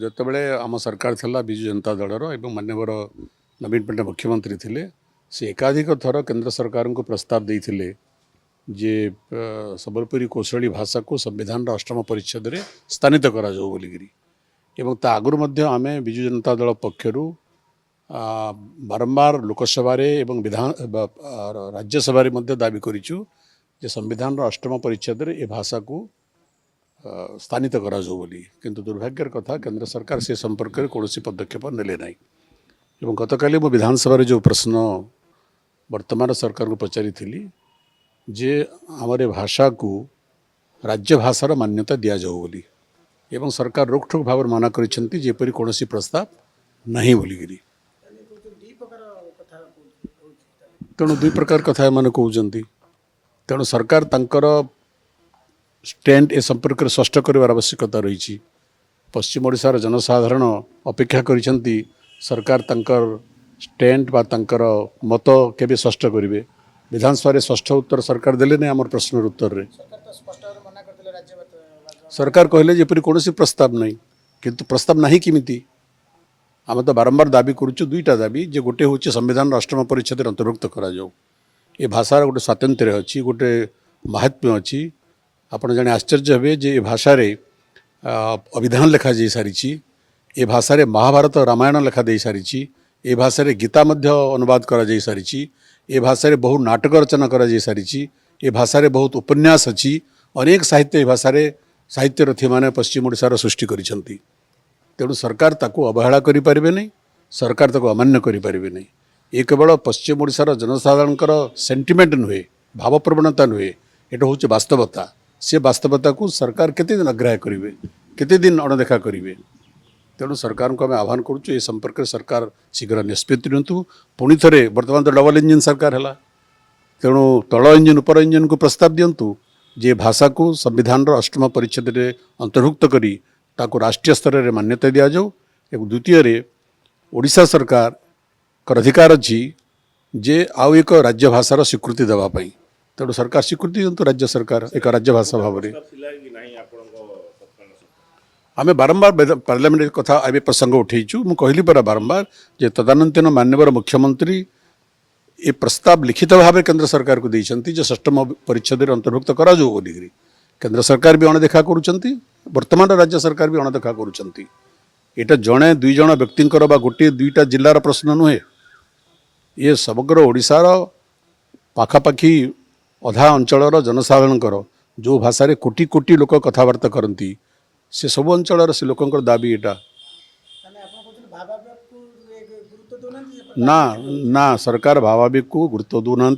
ଯେତେବେଳେ ଆମ ସରକାର ଥିଲା ବିଜୁ जनता दलर एवं माननीय नवीन पट्टनायक मुख्यमंत्री थे से एकाधिक थर केंद्र सरकार को प्रस्ताव देते जे संबलपुरी कौशली भाषा को संविधान अष्टम परिच्छेद में स्थानित करा जाऊ बोलिकी एवं ता आगुरी मध्य आमे बिजु जनता दल पक्षरु बारंबार लोकसभा एवं विधान राज्यसभा मध्य दाबी करिचु जे संविधान अष्टम परिच्छेद में ए भाषा को स्थानित करा जाऊ बोली किंतु दुर्भाग्यर कथा केंद्र सरकार से संपर्क में कौन पदक्षेप नेले ना एवं गतकाली मो विधानसभा जो प्रश्न वर्तमान सरकार को पचारि थी जे हमारे भाषा को राज्य भाषार मान्यता दि जाऊ बोली एवं सरकार रोकठोक भाव मना करिसेंती जेपरि कौन प्रस्ताव नहीं बोलिकी तेणु दुई प्रकार कथा एमाने कहउचंती तेणु सरकार तांकर स्टैंड ए संपर्क में स्पष्ट कर आवश्यकता रही पश्चिम ओडिशार जनसाधारण अपेक्षा करिसेंती सरकार तांकर स्टैंड बा तांकर मत केबे स्पष्ट करिवे विधानसभा स्पष्ट उत्तर सरकार देले नहीं आमर प्रश्न उत्तर रे सरकार कहले जेपरि कौन प्रस्ताव नहीं किंतु प्रस्ताव नहीं किमिति आम तो बारंबार दाबी करुचु दुईटा दाबी जे गोटे हूँ संविधान अष्टम परिच्छेद अंतर्भुक्त करा जाऊ ए भाषार गोटे स्वातंत्र्य अच्छी गोटे महात्म्य अच्छी आपण जाने आश्चर्य हे जे भाषा रे अभिधान लेखा जा सारी ए भाषा रे महाभारत रामायण लेखा दे सारी ए भाषा रे गीता मध्य अनुवाद करा जा सारी ए भाषा रे बहु नाटक रचना करा जा सारी ए भाषा रे बहुत उपन्यास अच्छी अनेक साहित्य ए भाषा रे साहित्य रथी माने पश्चिम ओडिशार सृष्टि करिसेंती तेणु सरकार ताको अवहेला करिपारिबे नहीं सरकार ताको अमान्य करिपारिबे नहीं ये केवल पश्चिम ओडिशार जनसाधारणकर सेंटिमेंट नुहे भावप्रवणता नुहे एटा हूँ वास्तवता से वास्तवता को सरकार केते दिन अग्राह्य करेंगे केते दिन अणदेखा करेंगे तेणु सरकार को आम आह्वान करुचु ए संपर्क में सरकार शीघ्र निष्पत्ति नियंतु पुणी थे बर्तमान तो डबल इंजिन सरकार है तेणु तल इंजिन उपर इंजिन को प्रस्ताव दिंतु जे भाषा को संविधान अष्टम परिच्छेद में अंतर्भुक्त करी ताको राष्ट्रीय स्तर में मान्यता दि जाऊ एवं द्वितीय ओडिशा सरकार कर अधिकार अच्छी जे आउ एक राज्य भाषार स्वीकृति देवाई तेणु सरकार स्वीकृति दिंतु राज्य सरकार एक राज्य भाषा भाव में आम बारंबार पार्लियामेंट कथा ए प्रसंग उठेचु मु कहली परा बारंबार जे तदानीन्तन माननीय मुख्यमंत्री ए प्रस्ताव लिखित भाव केंद्र सरकार को देइछंती जे अष्टम परिच्छेद अंतर्भुक्त करा जाऊ बोलिकी केंद्र सरकार भी अणदेखा करुचंती वर्तमान राज्य सरकार भी अणदेखा करुचंती एटा जड़े दुई जण व्यक्तिंकर बा गोटे दुईटा जिल्लार प्रश्न नुहे ये समग्र ओडिशार पाखापाखि अधा अंचलर जनसाधारणकर जो भाषा रे कोटी कोटी लोक कथबार्ता करती से सब अंचल से लोकंकर दाबी एटा ना ना सरकार भावावेग को गुरुत्व दौना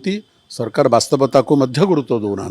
सरकार वास्तवता को मध्य गुरुत्व दौना।